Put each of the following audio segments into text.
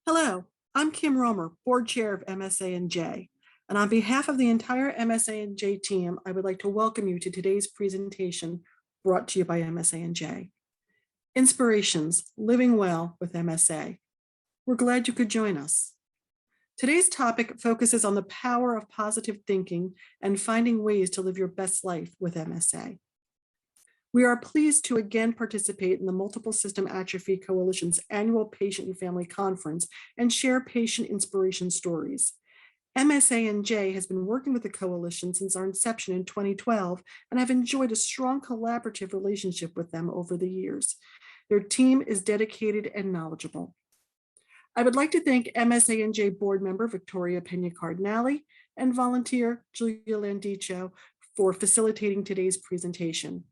Hello, I'm Kim Romer, Board Chair of MSA&J. And on behalf of the entire MSA&J team, I would like to welcome you to today's presentation brought to you by MSA&J. Inspirations, Living Well with MSA. We're glad you could join us. Today's topic focuses on the power of positive thinking and finding ways to live your best life with MSA. We are pleased to again participate in the Multiple System Atrophy Coalition's annual Patient and Family Conference and share patient inspiration stories. MSA&J has been working with the coalition since our inception in 2012 and have enjoyed a strong collaborative relationship with them over the years. Their team is dedicated and knowledgeable. I would like to thank MSA&J board member Victoria Pena Cardinale and volunteer Julia Landicho for facilitating today's presentation.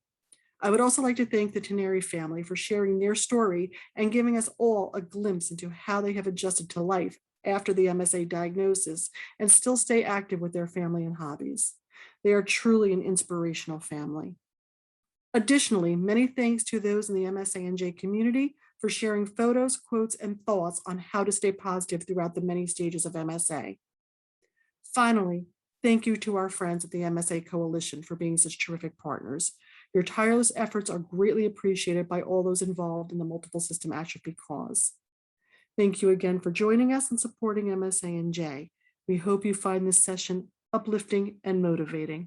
I would also like to thank the Teneri family for sharing their story and giving us all a glimpse into how they have adjusted to life after the MSA diagnosis and still stay active with their family and hobbies. They are truly an inspirational family. Additionally, many thanks to those in the MSA&J community for sharing photos, quotes, and thoughts on how to stay positive throughout the many stages of MSA. Finally, thank you to our friends at the MSA Coalition for being such terrific partners. Your tireless efforts are greatly appreciated by all those involved in the multiple system atrophy cause. Thank you again for joining us and supporting MSA&J. We hope you find this session uplifting and motivating.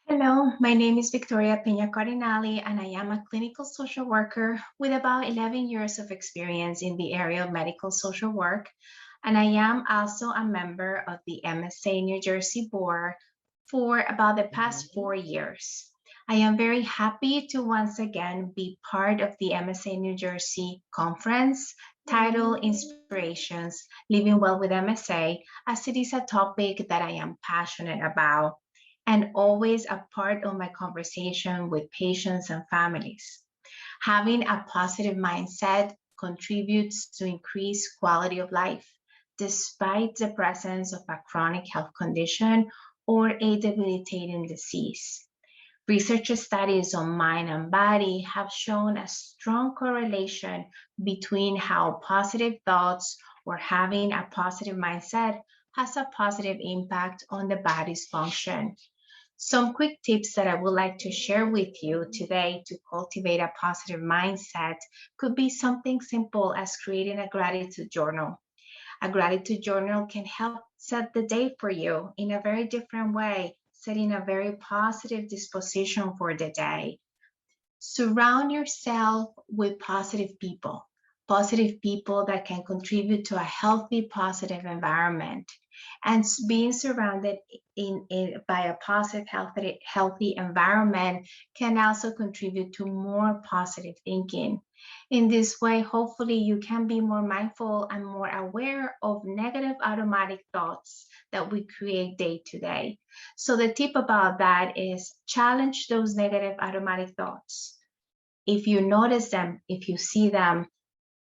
Hello, my name is Victoria Pena Cardinale, and I am a clinical social worker with about 11 years of experience in the area of medical social work. And I am also a member of the MSA New Jersey board for about the past 4 years. I am very happy to once again be part of the MSA New Jersey conference titled Inspirations, Living Well with MSA, as it is a topic that I am passionate about and always a part of my conversation with patients and families. Having a positive mindset contributes to increased quality of life, despite the presence of a chronic health condition or a debilitating disease. Research studies on mind and body have shown a strong correlation between how positive thoughts or having a positive mindset has a positive impact on the body's function. Some quick tips that I would like to share with you today to cultivate a positive mindset could be something simple as creating a gratitude journal. A gratitude journal can help set the day for you in a very different way, setting a very positive disposition for the day. Surround yourself with positive people that can contribute to a healthy, positive environment. And being surrounded by a positive, healthy environment can also contribute to more positive thinking. In this way, hopefully you can be more mindful and more aware of negative automatic thoughts that we create day to day. So the tip about that is challenge those negative automatic thoughts. If you notice them, if you see them,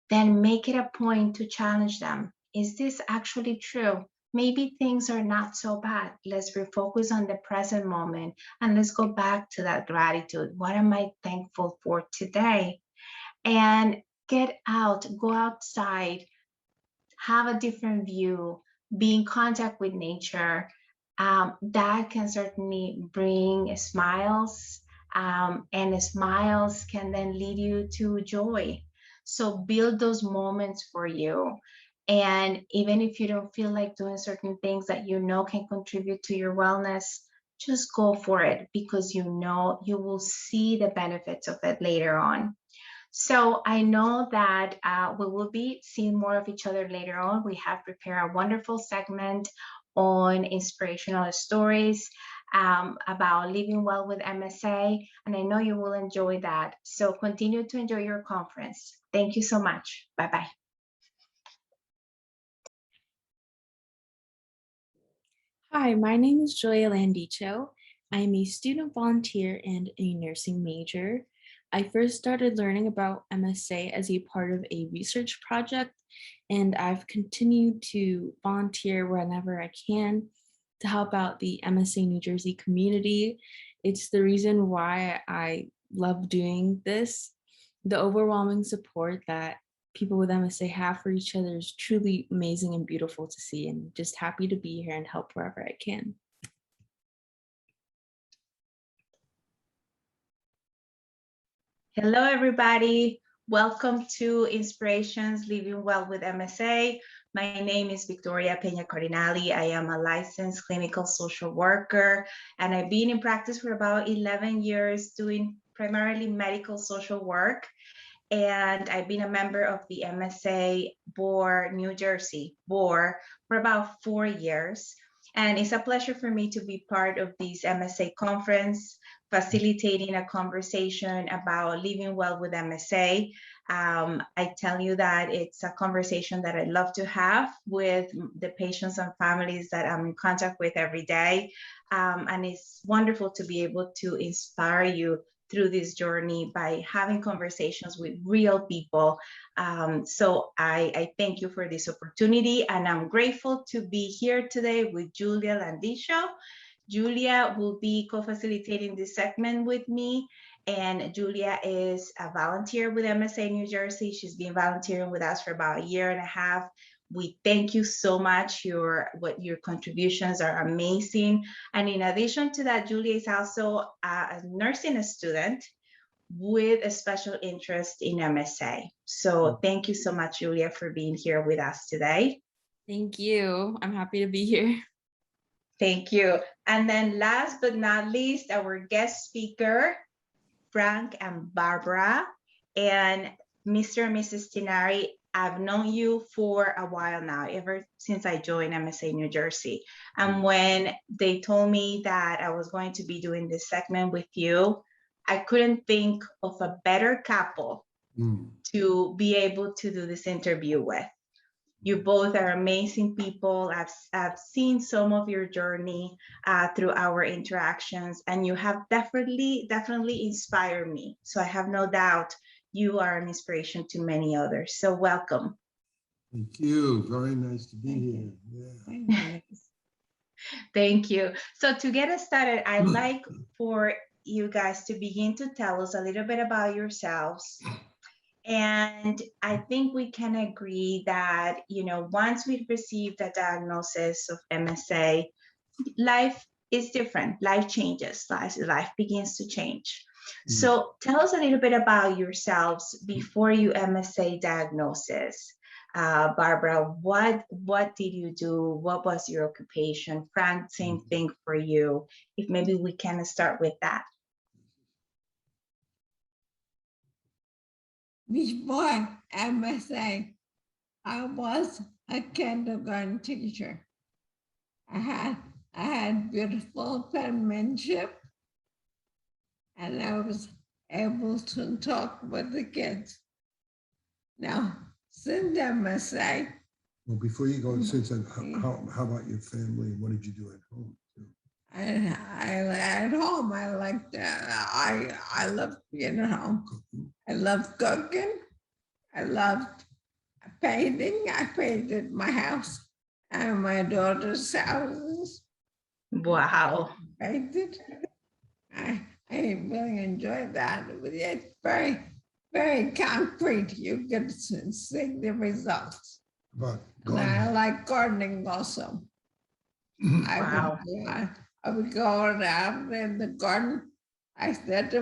then make it a point to challenge them. Is this actually true? Maybe things are not so bad. Let's refocus on the present moment and let's go back to that gratitude. What am I thankful for today? And get out, go outside, have a different view, be in contact with nature. That can certainly bring smiles, and smiles can then lead you to joy. So build those moments for you. And even if you don't feel like doing certain things that you know can contribute to your wellness, just go for it, because you know you will see the benefits of it later on. So I know that we will be seeing more of each other later on. We have prepared a wonderful segment on inspirational stories about living well with MSA, and I know you will enjoy that. So continue to enjoy your conference. Thank you so much. Bye-bye. Hi, my name is Julia Landicho. I'm a student volunteer and a nursing major. I first started learning about MSA as a part of a research project, and I've continued to volunteer whenever I can to help out the MSA New Jersey community. It's the reason why I love doing this. The overwhelming support that people with MSA have for each other is truly amazing and beautiful to see, and just happy to be here and help wherever I can. Hello, everybody. Welcome to Inspirations Living Well with MSA. My name is Victoria Peña Cardinali. I am a licensed clinical social worker, and I've been in practice for about 11 years doing primarily medical social work. And I've been a member of the MSA board, New Jersey board, for about 4 years. And it's a pleasure for me to be part of this MSA conference, facilitating a conversation about living well with MSA. I tell you that it's a conversation that I love to have with the patients and families that I'm in contact with every day. And it's wonderful to be able to inspire you through this journey by having conversations with real people. So I thank you for this opportunity, and I'm grateful to be here today with Julia Landicho. Julia will be co-facilitating this segment with me, and Julia is a volunteer with MSA New Jersey. She's been volunteering with us for about 1.5 years. We thank you so much. Your contributions are amazing. And in addition to that, Julia is also a nursing student with a special interest in MSA. So thank you so much, Julia, for being here with us today. Thank you. I'm happy to be here. Thank you. And then last but not least, our guest speaker, Frank and Barbara. And Mr. and Mrs. Tinari, I've known you for a while now, ever since I joined MSA New Jersey. And when they told me that I was going to be doing this segment with you, I couldn't think of a better couple to be able to do this interview with. You both are amazing people. I've seen some of your journey through our interactions, and you have definitely inspired me. So I have no doubt you are an inspiration to many others. So welcome. Thank you. Very nice to be here. Yeah. Thank you. So to get us started, I'd like for you guys to begin to tell us a little bit about yourselves. And I think we can agree that, once we've received a diagnosis of MSA, life is different. Life changes. Life begins to change. So tell us a little bit about yourselves before your MSA diagnosis. Barbara, what did you do? What was your occupation? Frank, same thing for you. If maybe we can start with that. Before MSA, I was a kindergarten teacher. I had beautiful penmanship, and I was able to talk with the kids. Now, since MSA. Well, before you go, since how about your family? What did you do at home? At home, I liked I loved being at home. I loved cooking. I loved painting. I painted my house and my daughter's houses. Wow. Painted. I really enjoyed that. It's very, very concrete. You get to see the results. I like gardening also. Wow. I would go out in the garden. I said,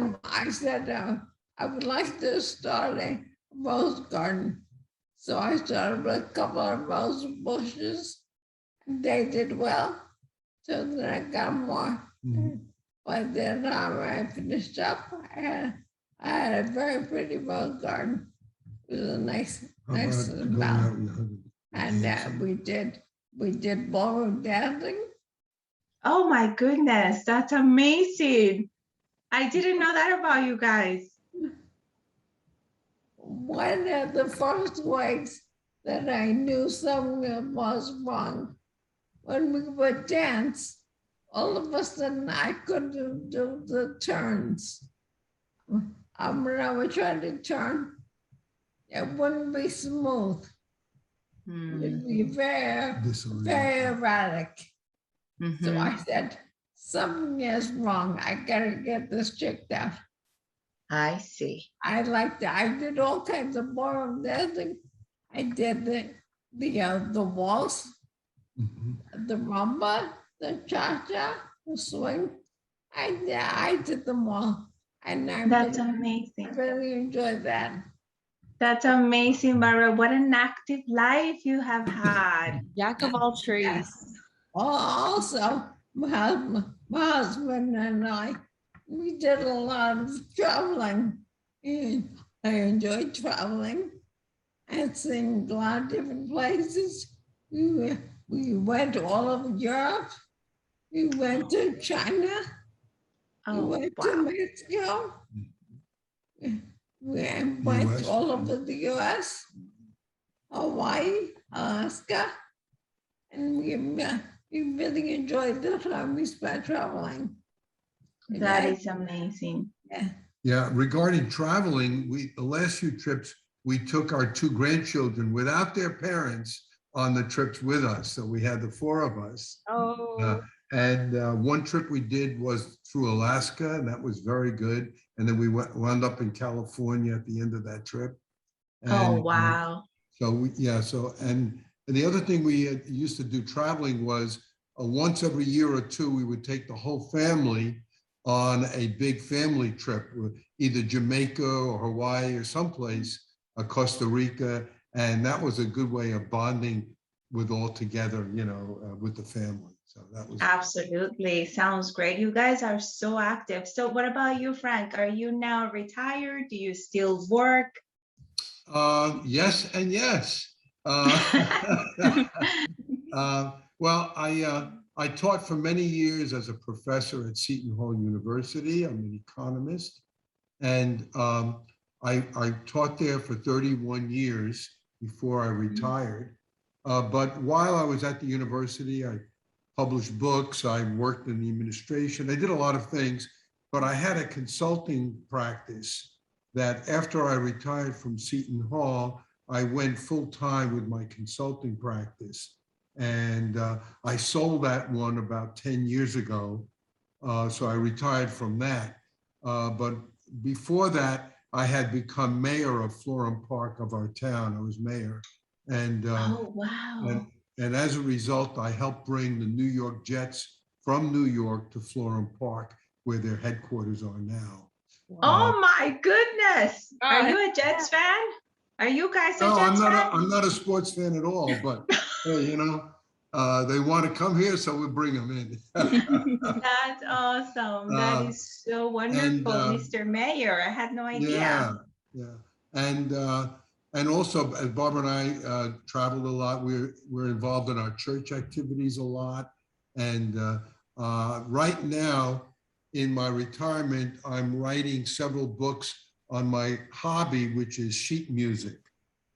I would like to start a rose garden. So I started with a couple of rose bushes, and they did well. So then I got more. By the time I finished up, I had a very pretty rose garden. It was a nice balance. And we did ballroom dancing. Oh my goodness, that's amazing. I didn't know that about you guys. One of the first ways that I knew something was wrong, when we would dance, all of a sudden I couldn't do the turns. When I would try to turn, it wouldn't be smooth. It'd be very, very erratic. So I said, something is wrong. I gotta get this checked out. I see. I did all kinds of ballroom dancing. I did the waltz, Mhm. the rumba, the cha-cha, the swing. I did them all. And That's I amazing. really enjoyed that. That's amazing, Barbara. What an active life you have had. Jack of all trades. Also, my husband and I, we did a lot of traveling. And I enjoyed traveling and seeing a lot of different places. We went all over Europe. We went to China. We Oh, went to wow. Mexico. We went US. all over the US, Hawaii, Alaska, and we really enjoyed the time we spent traveling. That is amazing. Yeah. Yeah, regarding traveling, the last few trips, we took our two grandchildren without their parents on the trips with us. So we had the four of us. Oh, One trip we did was through Alaska, and that was very good. And then we wound up in California at the end of that trip. Oh, And, wow. and the other thing we used to do traveling was once every year or two, we would take the whole family on a big family trip with either Jamaica or Hawaii or someplace, Costa Rica. And that was a good way of bonding with all together, with the family. So that was Absolutely. Sounds great. You guys are so active. So what about you, Frank? Are you now retired? Do you still work? yes and yes. Uh, well, I taught for many years as a professor at Seton Hall University. I'm an economist, and I taught there for 31 years before I retired. But while I was at the university, I published books, I worked in the administration, I did a lot of things, but I had a consulting practice that after I retired from Seton Hall, I went full time with my consulting practice. And I sold that one about 10 years ago. So I retired from that. But before that, I had become mayor of Florham Park of our town. I was mayor. And, Oh, wow. and as a result, I helped bring the New York Jets from New York to Florham Park, where their headquarters are now. Oh my goodness. Are God. you a Jets fan? Are you guys a No, Jets fan? I'm not a sports fan at all, but hey, they want to come here, so we bring them in. That's awesome. That is so wonderful, Mr. Mayor. I had no idea. Yeah. And also, as Barbara and I traveled a lot, we're involved in our church activities a lot. And right now, in my retirement, I'm writing several books on my hobby, which is sheet music.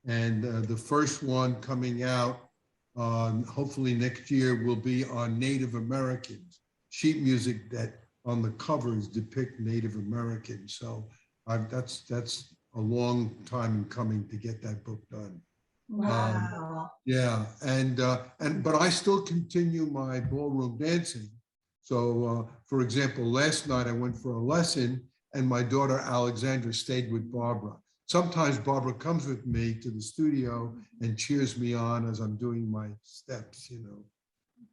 And the first one coming out hopefully next year will be on Native Americans, sheet music that on the covers depict Native Americans. So that's a long time in coming to get that book done. Wow. Yeah, but I still continue my ballroom dancing. So, for example, last night I went for a lesson, and my daughter Alexandra stayed with Barbara. Sometimes Barbara comes with me to the studio and cheers me on as I'm doing my steps.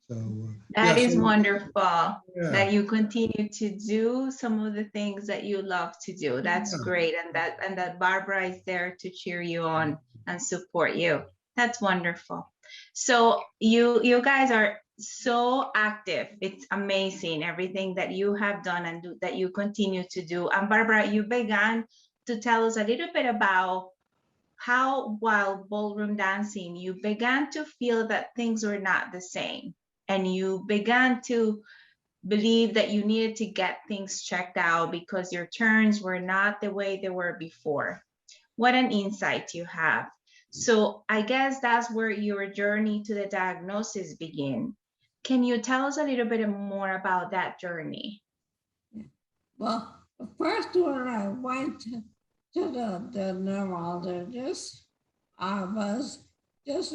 So That is so, wonderful yeah, that you continue to do some of the things that you love to do. That's Yeah. great. And that Barbara is there to cheer you on and support you. That's wonderful. So you guys are so active. It's amazing everything that you have done and that you continue to do. And Barbara, you began to tell us a little bit about how while ballroom dancing, you began to feel that things were not the same. And you began to believe that you needed to get things checked out because your turns were not the way they were before. What an insight you have. So I guess that's where your journey to the diagnosis began. Can you tell us a little bit more about that journey? Well, first when I went to the neurologist, I was just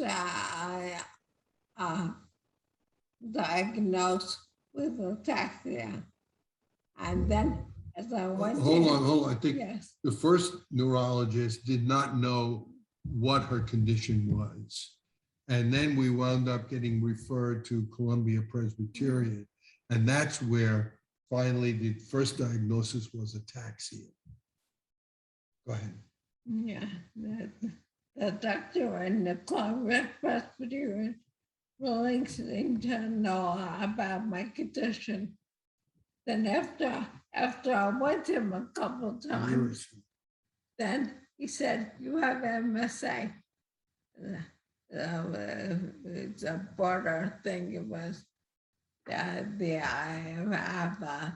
diagnosed with ataxia. And then as I went Hold in. on, hold on. I think Yes, the first neurologist did not know what her condition was. And then we wound up getting referred to Columbia Presbyterian. And that's where finally the first diagnosis was ataxia. Go ahead. yeah, the doctor and the Columbia Presbyterian really seemed to know about my condition. Then after I went to him a couple of times, then he said, "You have MSA." It's a border thing. It was I have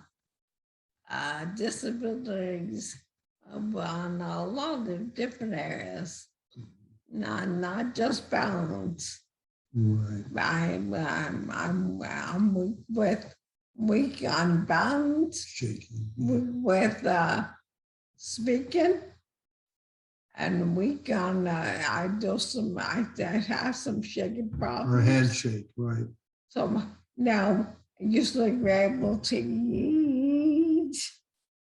disabilities on a lot of different areas, not just balance. Right. I'm weak on balance, Shaking. with speaking, and weak on I have some shaking Her problems. handshake, right. So now I usually be able to eat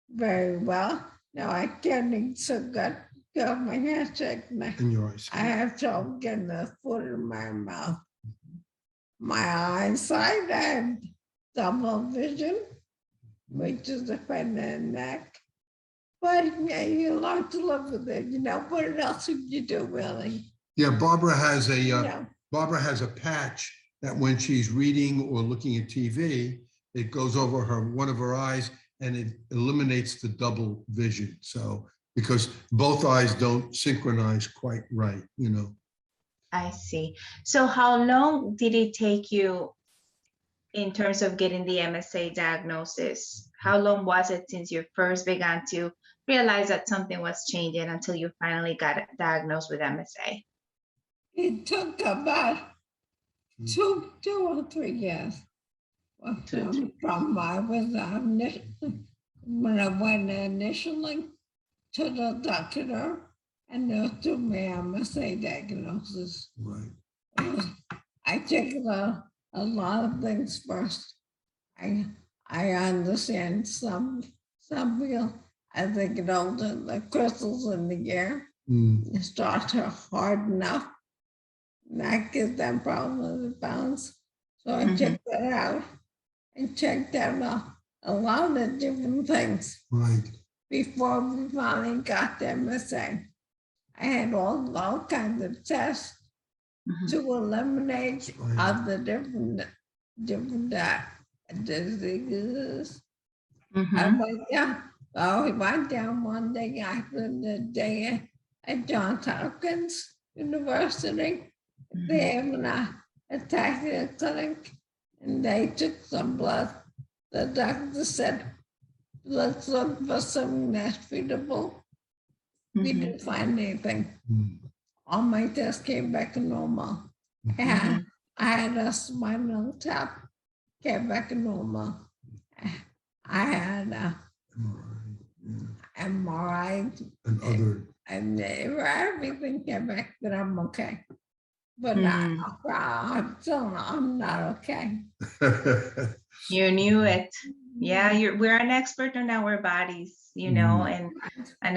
very well. Now I can't eat so good. Got my handshake. And your eyes. I have trouble getting the food in my mouth. My eyesight, I have double vision, which is affecting the neck. But yeah, you learn to live with it. You know, what else would you do, really? Yeah, Barbara has a You know, Barbara has a patch that when she's reading or looking at TV, it goes over one of her eyes and it eliminates the double vision. So because both eyes don't synchronize quite right, you know. I see. So how long did it take you in terms of getting the MSA diagnosis? How long was it since you first began to realize that something was changing until you finally got diagnosed with MSA? it took about two or 3 years. Well, from I was when I went initially to the doctor and they took me MSA diagnosis. Right. I checked a lot of things first. I understand some people as they get older, the crystals in the air start to harden up. And that gives them problems with balance. So I checked that out and checked out a lot of different things Right. before we finally got the MSA. I had all kinds of tests to eliminate all the different diseases. I went down one day after the day at Johns Hopkins University. They have an ataxia clinic, and they took some blood. The doctor said, "Let's look for something that's treatable." We didn't find anything. All my tests came back normal. And I had a spinal tap, came back normal. I had a MRI And other. and everything came back that I'm okay. But I'm not okay. You knew it. Yeah, we're an expert on our bodies, you know, and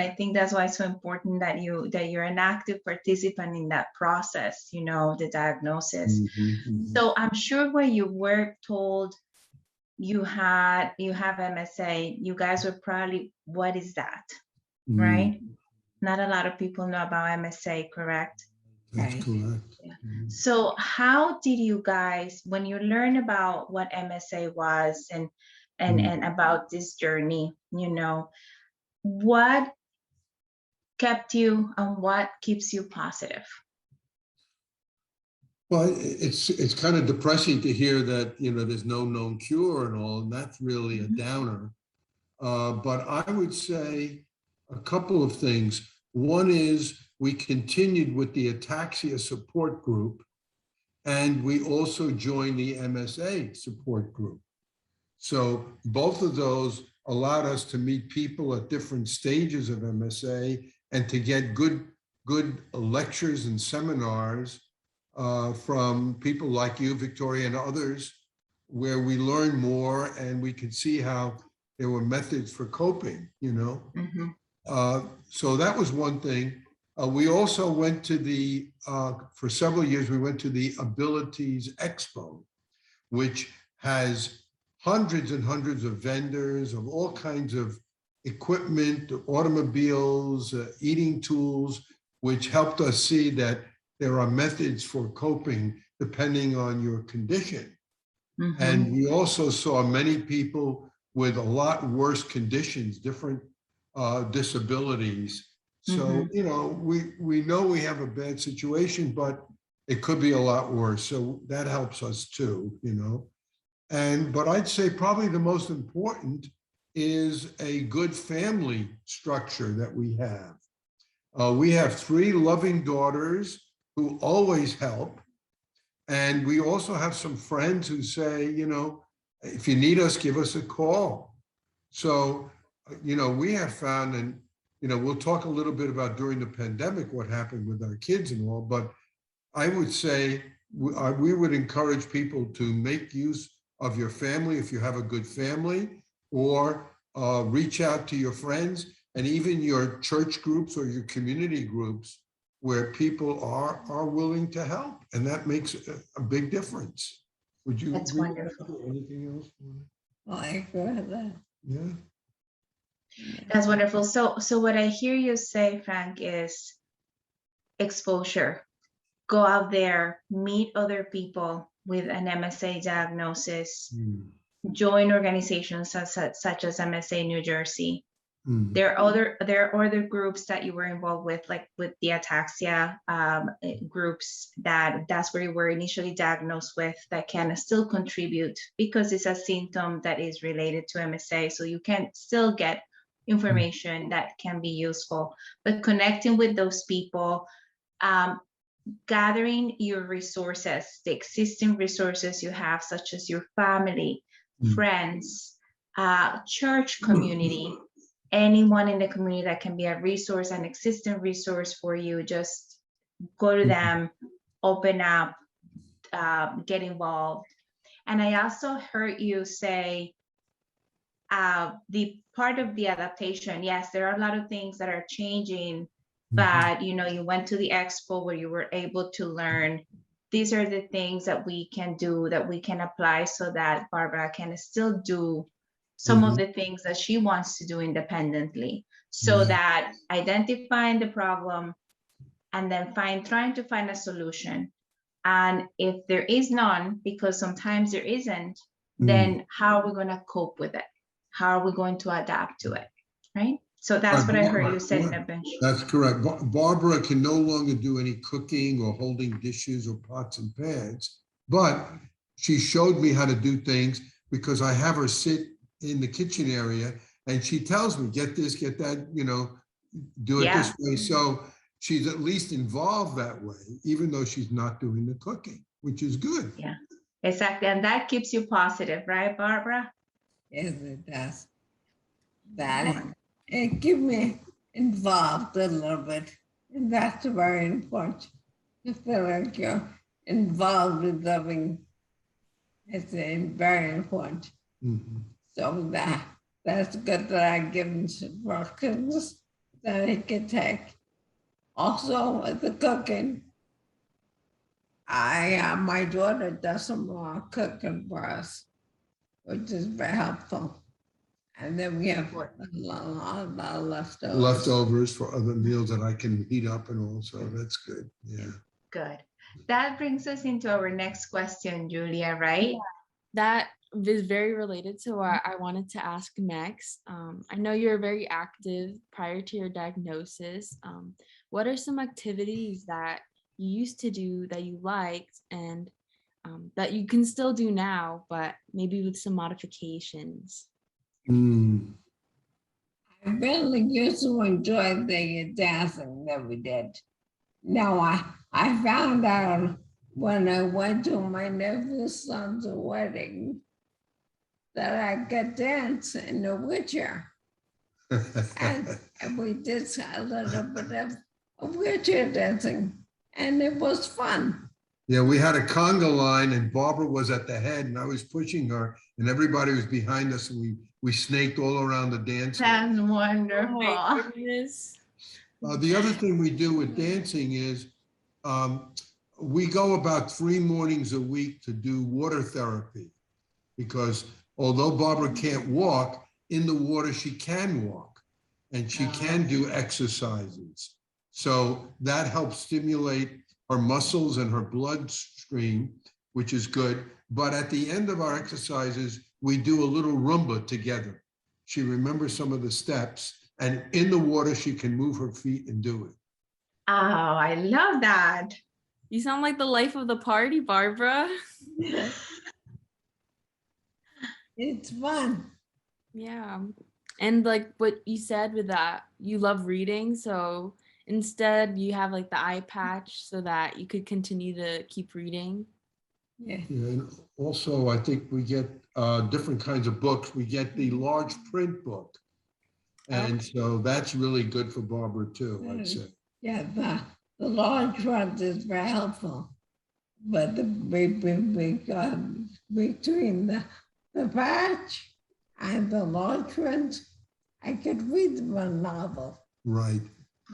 I think that's why it's so important that you're an active participant in that process, you know, the diagnosis. So I'm sure when you were told you have MSA, you guys were probably, what is that? Right? Not a lot of people know about MSA, correct? That's correct. Yeah. So how did you guys, when you learned about what MSA was and about this journey, you know, what kept you and what keeps you positive? Well, it's kind of depressing to hear that, you know, there's no known cure and all, and that's really a downer. But I would say a couple of things. One is we continued with the ataxia support group, and we also joined the MSA support group. So both of those allowed us to meet people at different stages of MSA and to get good lectures and seminars from people like you, Victoria, and others, where we learn more and we could see how there were methods for coping, you know. Mhm. So that was one thing. We also went to for several years, we went to the Abilities Expo, which has hundreds and hundreds of vendors of all kinds of equipment, automobiles, eating tools, which helped us see that there are methods for coping depending on your condition. Mhm. And we also saw many people with a lot worse conditions, different disabilities. So, you know, we know we have a bad situation, but it could be a lot worse. So that helps us too, you know. But I'd say probably the most important is a good family structure that we have. We have 3 loving daughters who always help. And we also have some friends who say, you know, if you need us, give us a call. So, you know, we have found, and, you know, we'll talk a little bit about during the pandemic, what happened with our kids and all, but I would say we would encourage people to make use of your family if you have a good family, or reach out to your friends and even your church groups or your community groups where people are willing to help, and that makes a big difference. Would you That's agree with that? wonderful. Or anything else? I agree with that. Yeah. That's wonderful. So what I hear you say, Frank, is exposure. Go out there, meet other people with an MSA diagnosis, join organizations such as MSA New Jersey. There are other groups that you were involved with, like with the ataxia groups, that's where you were initially diagnosed with, that can still contribute because it's a symptom that is related to MSA. So you can still get information that can be useful, but connecting with those people, gathering your resources, the existing resources you have, such as your family, friends, church community, anyone in the community that can be a resource, an existing resource for you. Just go to them, open up, get involved. And I also heard you say the part of the adaptation, yes, there are a lot of things that are changing, but you know, you went to the expo where you were able to learn. These are the things that we can do, that we can apply, so that Barbara can still do some of the things that she wants to do independently. So that identifying the problem and then trying to find a solution. And if there is none, because sometimes there isn't, then how are we going to cope with it? How are we going to adapt to it, right? So that's what I heard you say in a bench. That's correct. Barbara can no longer do any cooking or holding dishes or pots and pans, but she showed me how to do things because I have her sit in the kitchen area and she tells me, get this, get that, you know, do it this way. So she's at least involved that way, even though she's not doing the cooking, which is good. Yeah, exactly. And that keeps you positive, right, Barbara? Yes, it does. That it keeps me involved a little bit. And that's very important. You feel like you're involved with living. It's very important. So that's good that I give him some workers that he can take. Also with the cooking, my daughter does some more cooking for us, which is very helpful. And then we have a lot of leftovers. Leftovers for other meals that I can heat up and all, so that's good. Yeah. Good. That brings us into our next question, Julia, right? That is very related to what I wanted to ask next. I know you're very active prior to your diagnosis. What are some activities that you used to do that you liked and that you can still do now, but maybe with some modifications? I really used to enjoy the dancing that we did. Now I found out when I went to my nephew's son's wedding that I could dance in the wheelchair. and we did a little bit of wheelchair dancing, and it was fun. Yeah, we had a conga line and Barbara was at the head and I was pushing her and everybody was behind us, and we snaked all around the dance. That's Oh wonderful. my goodness. The other thing we do with dancing is we go about 3 mornings a week to do water therapy, because although Barbara can't walk, in the water she can walk and she can do exercises. So that helps stimulate her muscles and her bloodstream, which is good. But at the end of our exercises, we do a little Roomba together. She remembers some of the steps, and in the water, she can move her feet and do it. Oh, I love that. You sound like the life of the party, Barbara. It's fun. Yeah. And like what you said with that, you love reading. So instead you have like the eye patch so that you could continue to keep reading. Yeah. Yeah, and also, I think we get different kinds of books. We get the large print book. And so that's really good for Barbara too, I'd say. Yeah, the large one is very helpful. But between the patch and the large ones, I could read one novel. Right.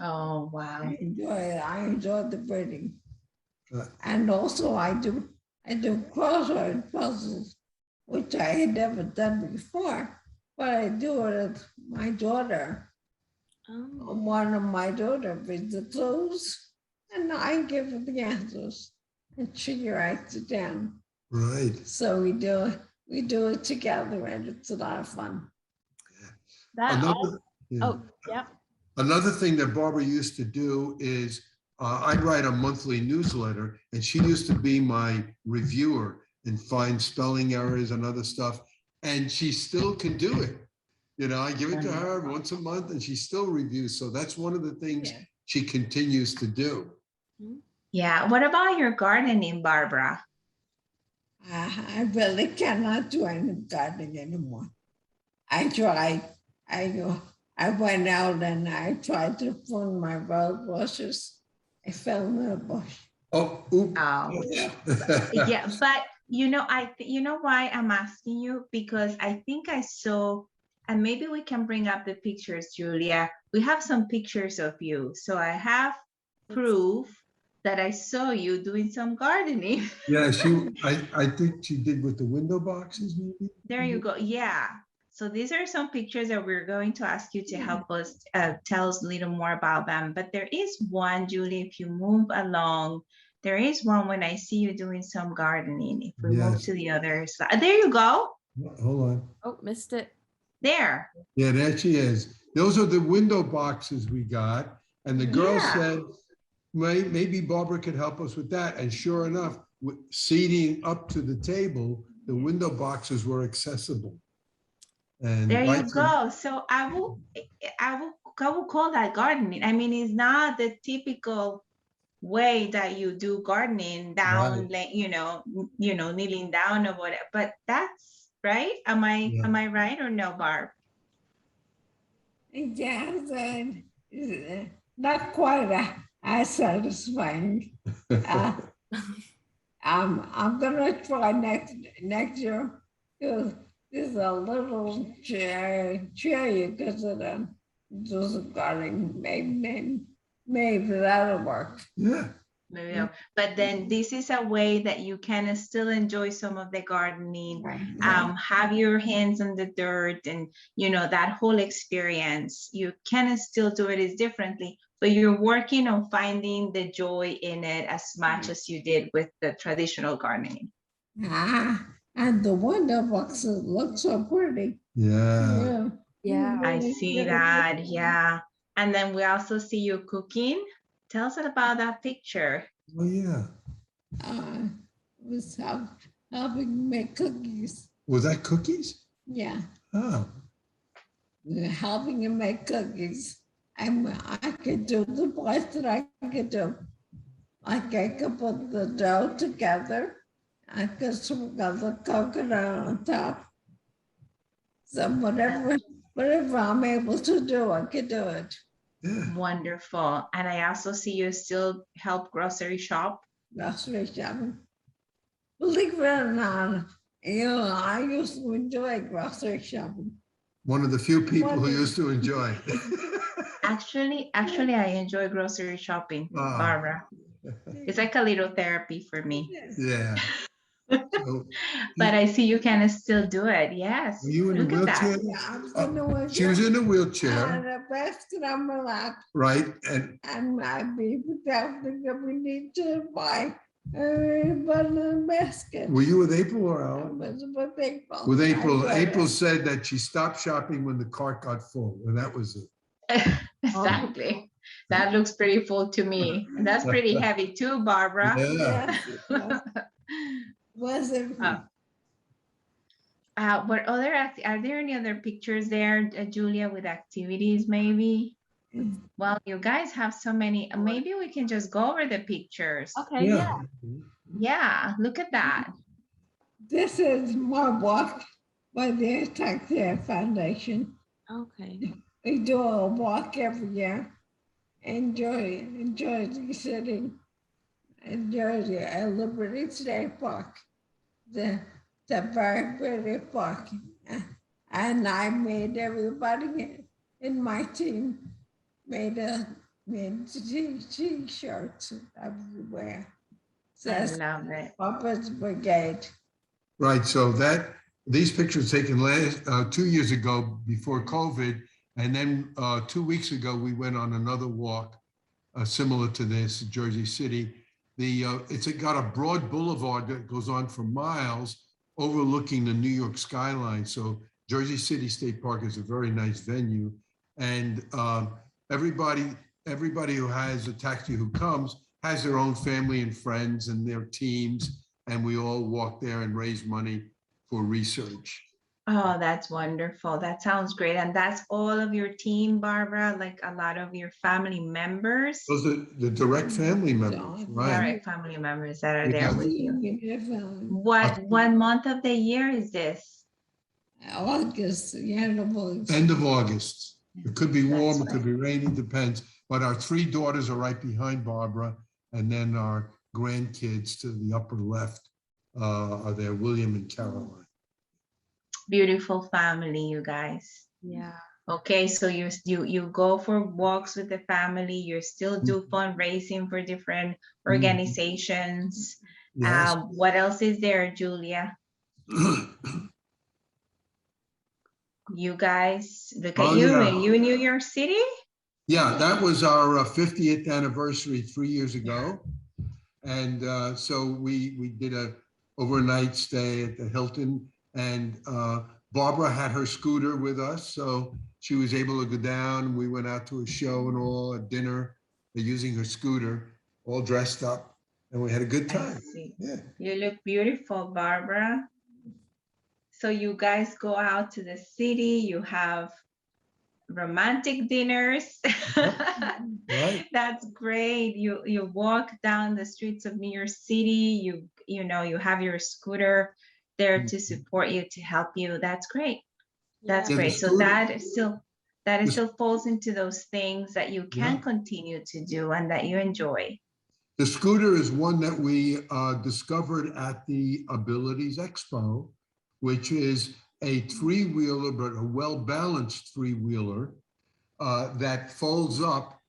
Oh, wow. I enjoy it. I enjoy the reading. Uh, And also I do crossword puzzles, which I had never done before, but I do it with my daughter. Oh. One of my daughter reads the clues and I give her the answers and she writes it down. Right. So we do it together and it's a lot of fun. That Another, yeah. Oh, yeah. Another thing that Barbara used to do is I'd write a monthly newsletter, and she used to be my reviewer and find spelling errors and other stuff. And she still can do it. You know, I give it to her once a month and she still reviews. So that's one of the things she continues to do. Yeah. What about your gardening, Barbara? I really cannot do any gardening anymore. I tried. I went out and I tried to prune my rose bushes. I fell in a bush. Oh, oops. Oh, yeah. But you know why I'm asking you? Because I think I saw, and maybe we can bring up the pictures, Julia. We have some pictures of you. So I have proof that I saw you doing some gardening. Yeah, I think she did with the window boxes, maybe. There you go. Yeah. So these are some pictures that we're going to ask you to help us tell us a little more about them. But there is one, Julie, if you move along, there is one when I see you doing some gardening. If we move to the other side, there you go. Hold on. Oh, missed it. There. Yeah, there she is. Those are the window boxes we got. And the girl said, maybe Barbara could help us with that. And sure enough, seating up to the table, the window boxes were accessible. And there you go. So I will call that gardening. I mean, it's not the typical way that you do gardening down, like, kneeling down or whatever, but that's right. Am I right or no, Barb? Yeah, not quite as satisfying. I'm gonna try next year. There's a little chair you can sit on. Just gardening, maybe that'll work. Yeah. Maybe no. But then this is a way that you can still enjoy some of the gardening, have your hands on the dirt, and that whole experience. You can still do it differently, but you're working on finding the joy in it as much as you did with the traditional gardening. And the window boxes look so pretty. Yeah. Yeah. I see that. Yeah. And then we also see you cooking. Tell us about that picture. Oh, yeah. Was helping make cookies. Was that cookies? Yeah. Oh. Helping him make cookies. I could do the parts that I could do. Like I could put the dough together. I could sprinkle the coconut on top. So whatever I'm able to do, I could do it. Yeah. Wonderful. And I also see you still help grocery shop. Grocery shopping. Believe it or not, I used to enjoy grocery shopping. One of the few people who used to enjoy. Actually, I enjoy grocery shopping, Ah. Barbara. It's like a little therapy for me. Yeah. So, But I see you can still do it. Yes. were you in a Look at that. wheelchair? Yeah, I was in the wheelchair. She was in a I had wheelchair, a basket on my lap, right? And and my baby felt that we need to buy a basket. were you with April or I Alan? was with April. With I April. got April it. said that she stopped shopping when the cart got full, and that was it. Exactly. That looks pretty full to me. And that's pretty heavy too, Barbara. Yeah. Yes, it was it? What other are there any other pictures there, Julia, with activities maybe? Well, you guys have so many. Maybe we can just go over the pictures. Okay, yeah. Yeah, look at that. This is my walk by the Atrophy Foundation. Okay. We do a walk every year. Enjoy the city. Enjoy the Liberty State Park. The very pretty park. And I made everybody in my team made t-shirts that we wear. I Says love it. Papa's Brigade. Right. So these pictures taken 2 years ago before COVID. And then 2 weeks ago, we went on another walk similar to this, Jersey City. It's got a broad boulevard that goes on for miles overlooking the New York skyline. So Jersey City State Park is a very nice venue. And everybody who has a taxi who comes has their own family and friends and their teams. And we all walk there and raise money for research. Oh, that's wonderful. That sounds great. And that's all of your team, Barbara, like a lot of your family members, Those are the direct family members, right? direct family members that are We there have- with you. August, What month of the year is this? the end of August. End of August. It could be warm, That's it could be rainy, depends. But our 3 daughters are right behind Barbara. And then our grandkids to the upper left are there, William and Caroline. Beautiful family, you guys. Yeah. Okay, so you go for walks with the family. You still do fundraising for different organizations. Yes. What else is there, Julia? You guys, look at Oh, you. yeah. Are you in New York City? Yeah, that was our 50th anniversary 3 years ago. And so we did a overnight stay at the Hilton, and Barbara had her scooter with us. So she was able to go down. We went out to a show and all, a dinner, using her scooter, all dressed up, and we had a good I time. see. Yeah. You look beautiful, Barbara. So you guys go out to the city, you have romantic dinners. Right. That's great. You walk down the streets of New York City, you have your scooter there to support you, to help you. That's great. That's Yeah, the great. So scooter- that still falls into those things that you can Yeah. continue to do and that you enjoy. The scooter is one that we discovered at the Abilities Expo, which is a 3-wheeler, but a well-balanced 3-wheeler that folds up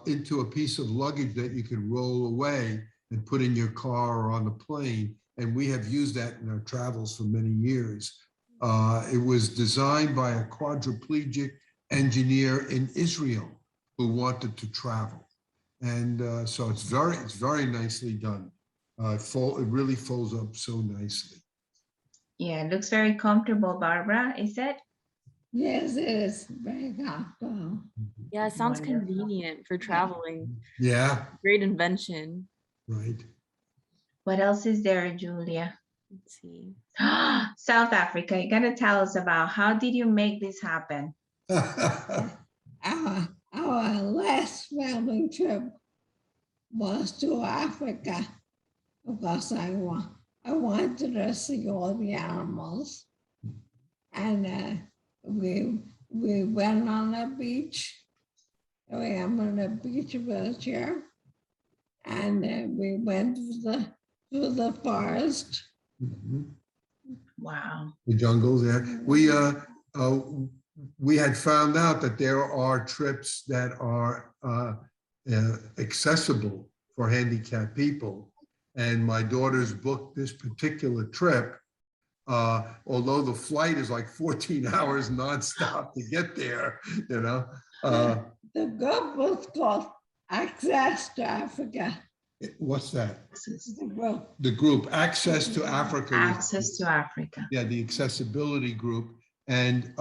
into a piece of luggage that you can roll away and put in your car or on the plane. And we have used that in our travels for many years. It was designed by a quadriplegic engineer in Israel who wanted to travel. And so it's very nicely done. It really folds up so nicely. Yeah, it looks very comfortable, Barbara. Is it? Yes, it is very comfortable. Yeah, it sounds Wonderful. convenient for traveling. Yeah, Great invention. right. What else is there, Julia? Let's see. South Africa. You gotta tell us about how did you make this happen? Our last family trip was to Africa because I wanted to see all the animals. And we went on a beach. We am on a beach village here. And we went through the forest. Mhm. Wow. The jungles there. We had found out that there are trips that are accessible for handicapped people. And my daughters booked this particular trip. Although the flight is like 14 hours nonstop to get there, you know. The group was called Access to Africa. What's that? The group. The group Access to Africa. Access to Africa. Yeah, the accessibility group. And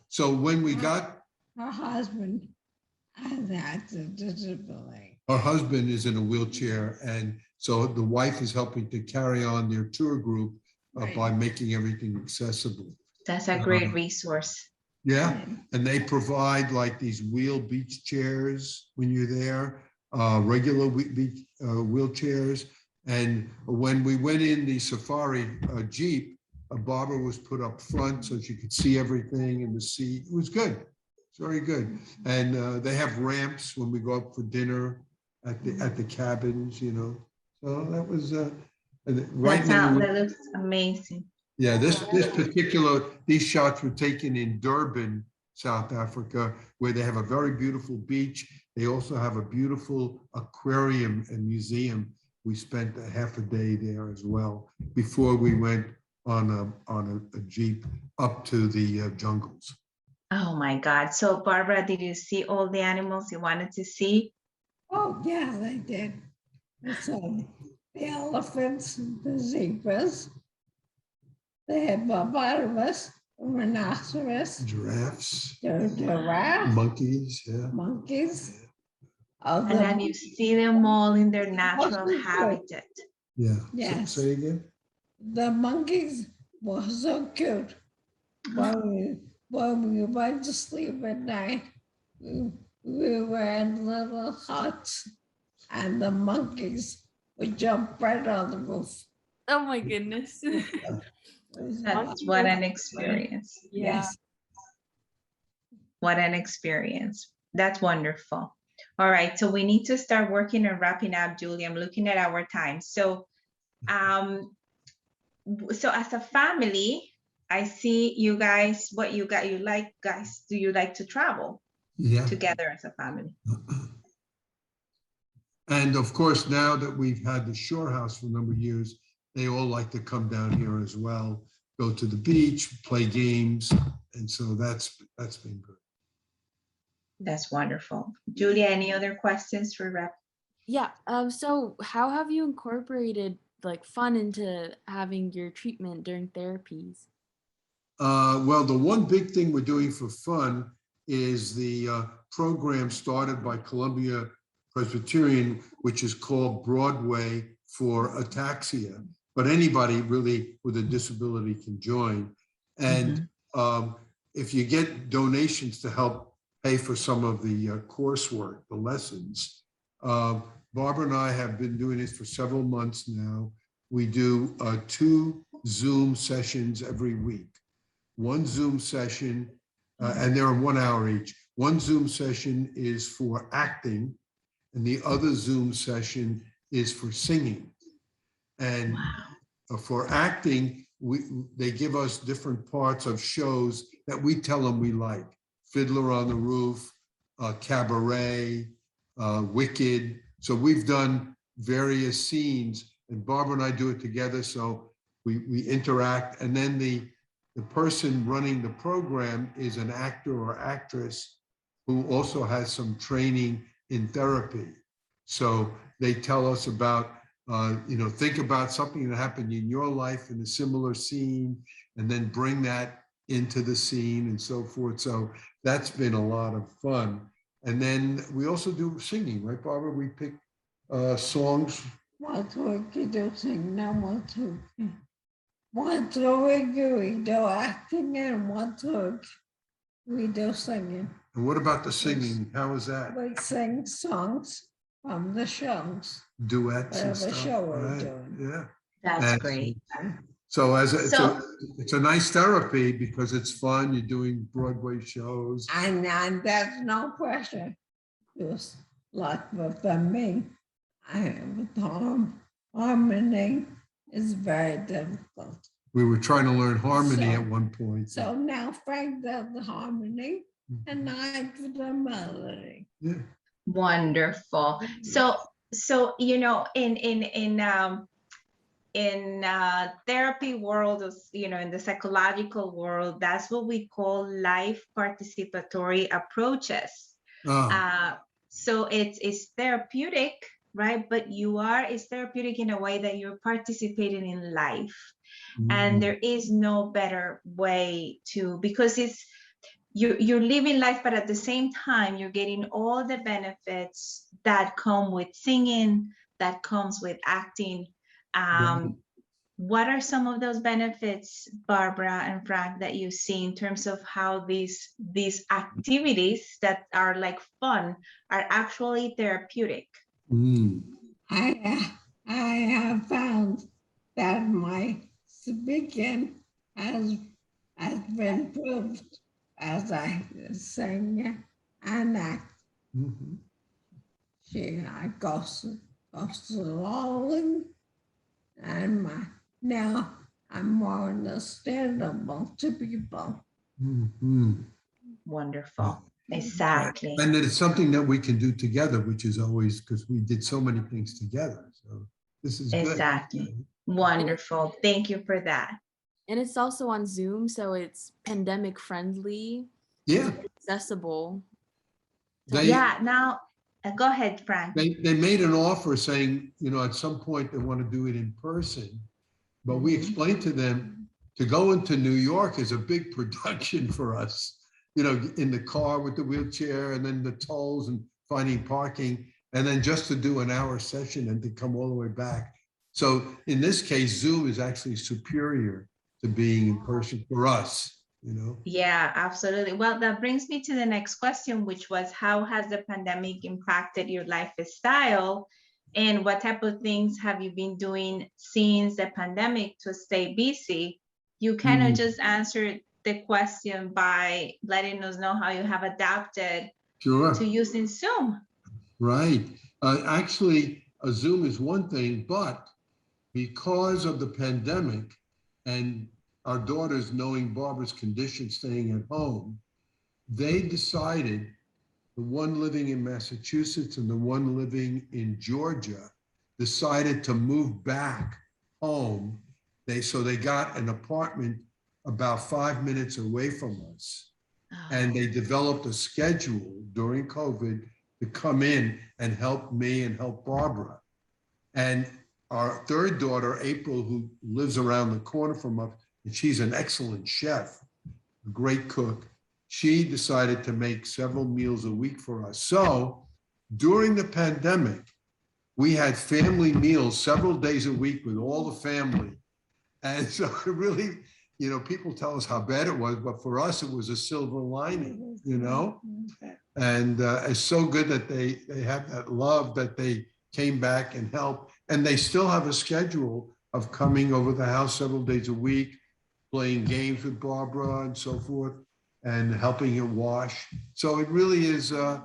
so when we got, Her husband has a disability. her husband is in a wheelchair, and so the wife is helping to carry on their tour group by making everything accessible. That's a great resource. Yeah, and they provide like these wheel beach chairs when you're there, regular beach wheelchairs. And when we went in the safari Jeep, Barbara was put up front so she could see everything in the seat. It was good. It's very good. And they have ramps when we go up for dinner at the cabins, you know. So that was right now. That looks amazing. Yeah, these shots were taken in Durban, South Africa, where they have a very beautiful beach. They also have a beautiful aquarium and museum. We spent a half a day there as well before we went on a Jeep up to the jungles. Oh my God. So Barbara, did you see all the animals you wanted to see? Oh, yeah, they did. So the elephants, the zebras, the hippopotamus, rhinoceros, Giraffes, the giraffe, monkeys, yeah. monkeys. And then you see them all in their natural habitat. Yeah. Yes. Say again. The monkeys were so cute. When we went to sleep at night, we were in little huts, and the monkeys would jump right on the roof. Oh my goodness. That's what an experience. Yes. What an experience. That's wonderful. All right, so we need to start working and wrapping up, Julie. I'm looking at our time. So, so as a family, I see you guys, do you like to travel together as a family? And of course, now that we've had the Shore House for a number of years, they all like to come down here as well, go to the beach, play games. And so that's been good. That's wonderful. Julia, any other questions for Rep? Yeah. So how have you incorporated like fun into having your treatment during therapies? Well, the one big thing we're doing for fun is the program started by Columbia Presbyterian, which is called Broadway for Ataxia. But anybody really with a disability can join. And if you get donations to help pay for some of the coursework, the lessons, Barbara and I have been doing this for several months now. We do 2 Zoom sessions every week. One Zoom session, and they're 1 hour each. One Zoom session is for acting, and the other Zoom session is for singing. And for acting, they give us different parts of shows that we tell them we like. Fiddler on the Roof, Cabaret, Wicked. So we've done various scenes, and Barbara and I do it together. So we interact, and then the person running the program is an actor or actress who also has some training in therapy. So they tell us about, think about something that happened in your life in a similar scene, and then bring that into the scene and so forth. So that's been a lot of fun. And then we also do singing, right, Barbara? We pick songs. What work you do sing, no what work. What work we do acting, and what work we do singing. And what about the singing? How is that? We sing songs from the shows. Duets and Whatever stuff. show we're Right? doing. Yeah. That's And great. So it's a nice therapy because it's fun. You're doing Broadway shows. And there's no pressure. Just like for me, harmony is very difficult. We were trying to learn harmony So- at one point. So now Frank does the harmony and I do the melody. Yeah. Wonderful. So in therapy world, in the psychological world, that's what we call life participatory approaches. So it's therapeutic, right? But it's therapeutic in a way that you're participating in life. And there is no better way because you're living life, but at the same time, you're getting all the benefits that come with singing, that comes with acting. What are some of those benefits, Barbara and Frank, that you see in terms of how these activities that are like fun are actually therapeutic? I have found that my speaking has been improved as I sing and act. I go slowly, and now I'm more understandable to people. Wonderful. Exactly. And it's something that we can do together, which is always because we did so many things together. So this is good. Exactly. Wonderful. Thank you for that. And it's also on Zoom, so it's pandemic friendly. Yeah. Accessible. Now go ahead, Frank. They made an offer saying, at some point they want to do it in person, but we explained to them to go into New York is a big production for us, in the car with the wheelchair and then the tolls and finding parking, and then just to do an hour session and to come all the way back. So in this case, Zoom is actually superior to being in person for us. Yeah, absolutely. Well, that brings me to the next question, which was, how has the pandemic impacted your lifestyle, and what type of things have you been doing since the pandemic to stay busy? You kind of just answered the question by letting us know how you have adapted to using Zoom. Right. Actually, a Zoom is one thing, but because of the pandemic and our daughters knowing Barbara's condition, staying at home, they decided, the one living in Massachusetts and the one living in Georgia, decided to move back home. So they got an apartment about 5 minutes away from us. And they developed a schedule during COVID to come in and help me and help Barbara. And our third daughter, April, who lives around the corner from us, and she's an excellent chef, a great cook. She decided to make several meals a week for us. So during the pandemic, we had family meals several days a week with all the family. And so it really, people tell us how bad it was, but for us, it was a silver lining, And it's so good that they have that love that they came back and helped. And they still have a schedule of coming over the house several days a week, playing games with Barbara and so forth, and helping her wash. So it really is a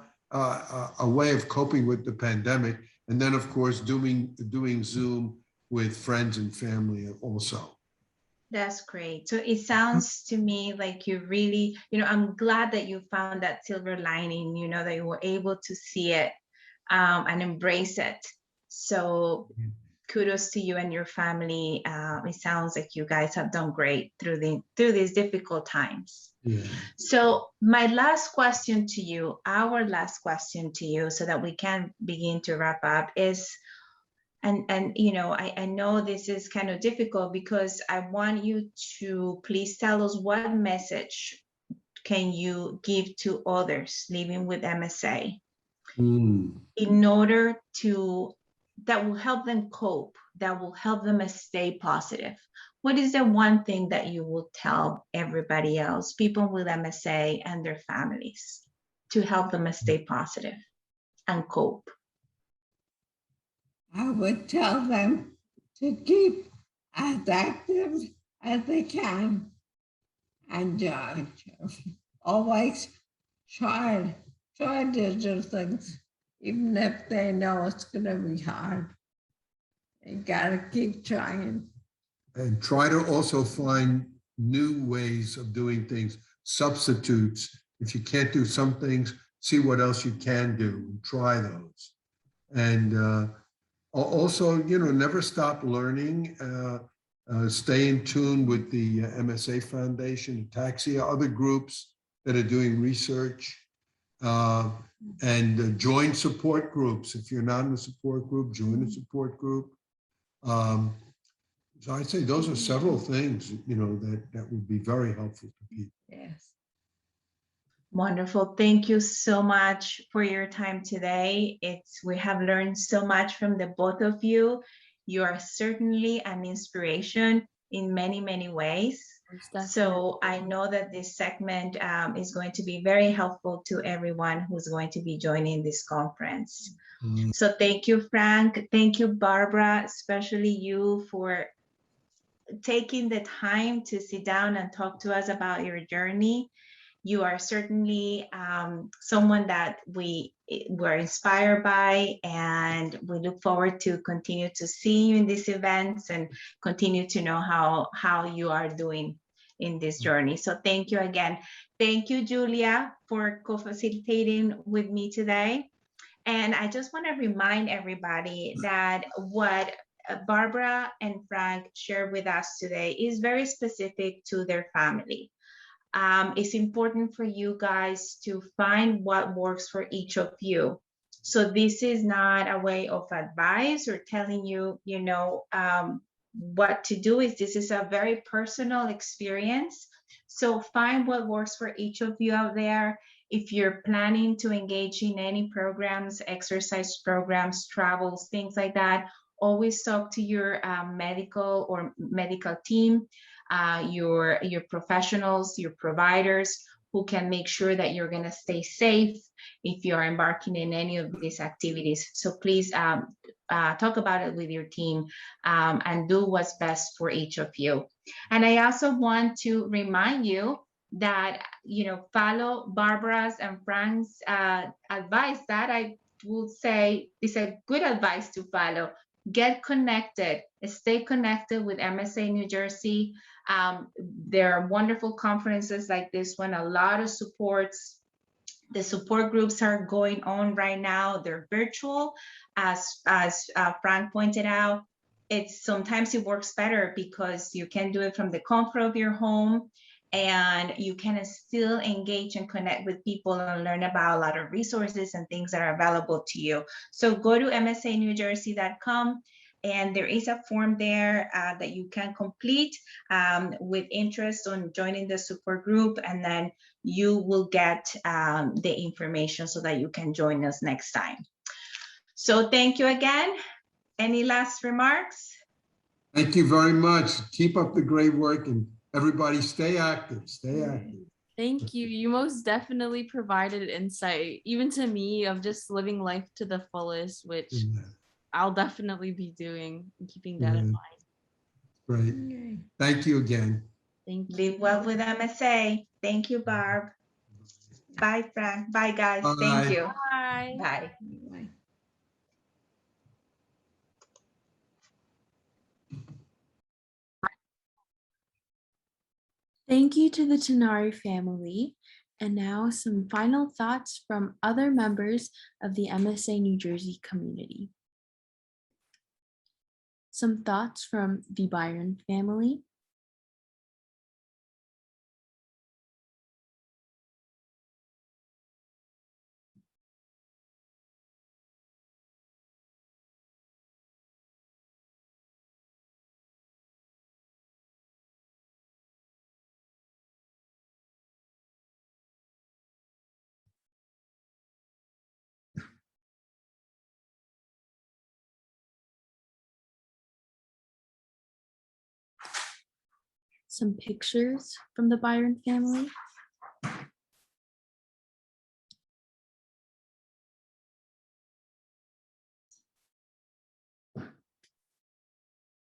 way of coping with the pandemic. And then, of course, doing Zoom with friends and family also. That's great. So it sounds to me like you really, I'm glad that you found that silver lining, that you were able to see it and embrace it. So kudos to you and your family. It sounds like you guys have done great through these difficult times. Yeah. So my last question to you, our last question to you, so that we can begin to wrap up is, and I know this is kind of difficult because I want you to please tell us what message can you give to others living with MSA in order that will help them cope, that will help them stay positive. What is the one thing that you will tell everybody else, people with MSA and their families, to help them stay positive and cope? I would tell them to keep as active as they can and always try to do things, even if they know it's going to be hard. You got to keep trying. and try to also find new ways of doing things, substitutes. If you can't do some things, see what else you can do and try those. And also, never stop learning. Stay in tune with the MSA Foundation, Ataxia, other groups that are doing research, and join support groups. If you're not in a support group, join a support group. So I'd say those are several things, that would be very helpful to people. Yes. Wonderful. Thank you so much for your time today. We have learned so much from the both of you. You are certainly an inspiration in many, many ways. So I know that this segment is going to be very helpful to everyone who's going to be joining this conference. So thank you, Frank. Thank you, Barbara, especially you for taking the time to sit down and talk to us about your journey. You are certainly someone that we're inspired by, and we look forward to continue to see you in these events and continue to know how you are doing in this journey. So thank you again. Thank you, Julia, for co-facilitating with me today. And I just want to remind everybody that what Barbara and Frank shared with us today is very specific to their family. It's important for you guys to find what works for each of you. So this is not a way of advice or telling you, what to do. This is a very personal experience. So find what works for each of you out there. If you're planning to engage in any programs, exercise programs, travels, things like that, always talk to your medical team, your professionals, your providers, who can make sure that you're going to stay safe if you're embarking in any of these activities. So please talk about it with your team and do what's best for each of you. And I also want to remind you that, follow Barbara's and Frank's advice. That I would say is a good advice to follow. Get connected, stay connected with MSA New Jersey. There are wonderful conferences like this one, a lot of supports. The support groups are going on right now. They're virtual, as Frank pointed out. Sometimes it works better because you can do it from the comfort of your home, and you can still engage and connect with people and learn about a lot of resources and things that are available to you. So go to msanewjersey.com, and there is a form there that you can complete with interest on joining the support group, and then you will get the information so that you can join us next time. So thank you again. Any last remarks? Thank you very much. Keep up the great work, and everybody stay active. Stay active. Thank you. You most definitely provided insight, even to me, of just living life to the fullest, which I'll definitely be doing and keeping that in mind. Great. Thank you again. Thank you. Live well with MSA. Thank you, Barb. Bye, Frank. Bye, guys. Bye. Thank you. Bye. Bye. Bye. Thank you to the Tenari family. And now some final thoughts from other members of the MSA New Jersey community. Some thoughts from the Byron family. Some pictures from the Byron family.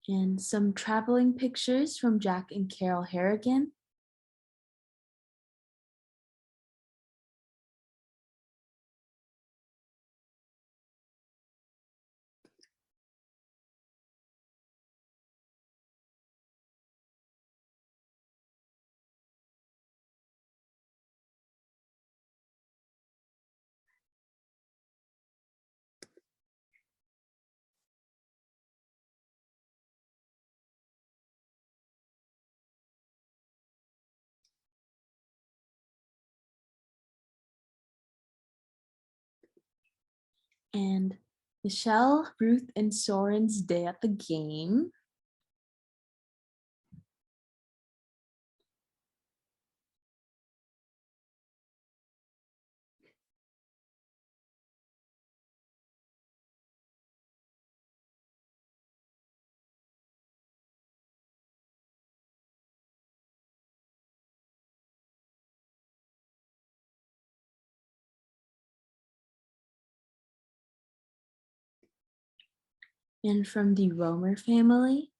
And some traveling pictures from Jack and Carol Harrigan. And Michelle, Ruth, and Soren's day at the game. And from the Romer family.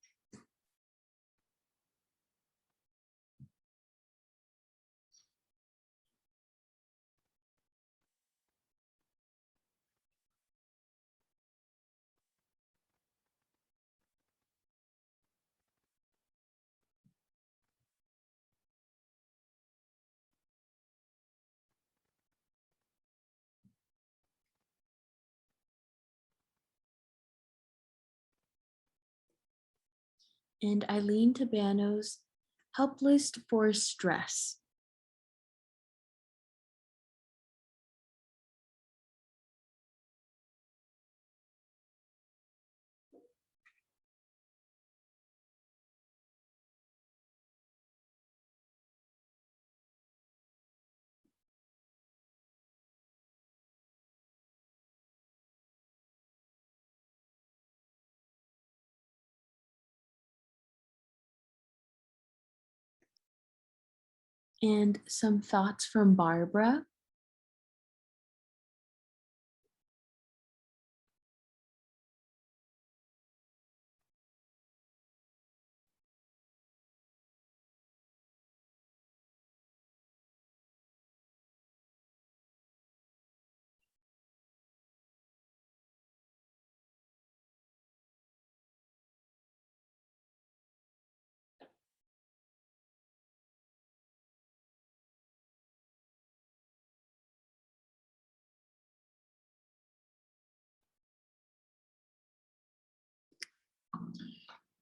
And Eileen Tabano's helpless for stress. And some thoughts from Barbara.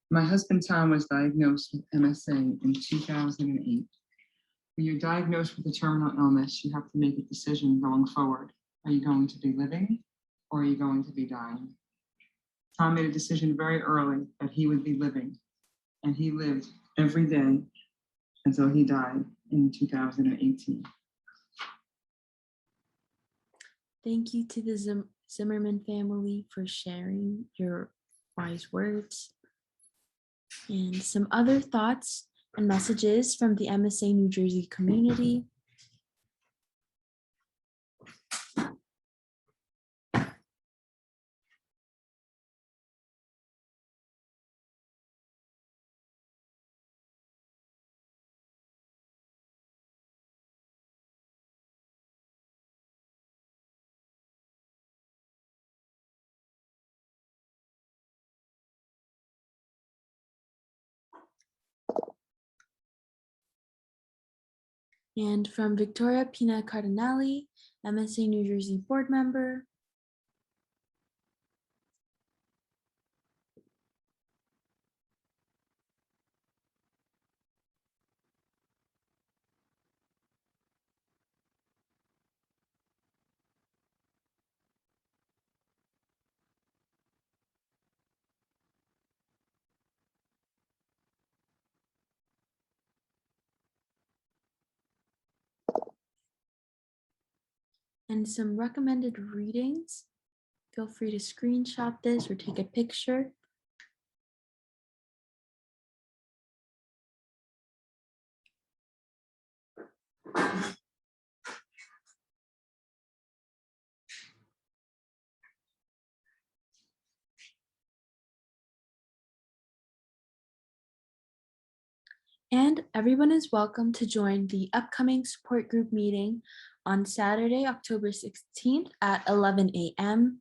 My husband Tom was diagnosed with MSA in 2008. When you're diagnosed with a terminal illness, you have to make a decision going forward. Are you going to be living or are you going to be dying? Tom made a decision very early that he would be living, and he lived every day until he died in 2018. Thank you to the Zimmerman family for sharing your wise words. And some other thoughts and messages from the MSA New Jersey community. And from Victoria Pina Cardinale, MSA New Jersey board member. And some recommended readings. Feel free to screenshot this or take a picture. And everyone is welcome to join the upcoming support group meeting on Saturday, October 16th at 11 a.m.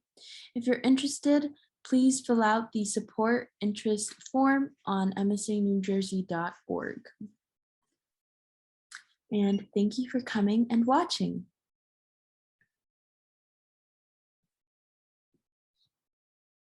If you're interested, please fill out the support interest form on msanewjersey.org. And thank you for coming and watching.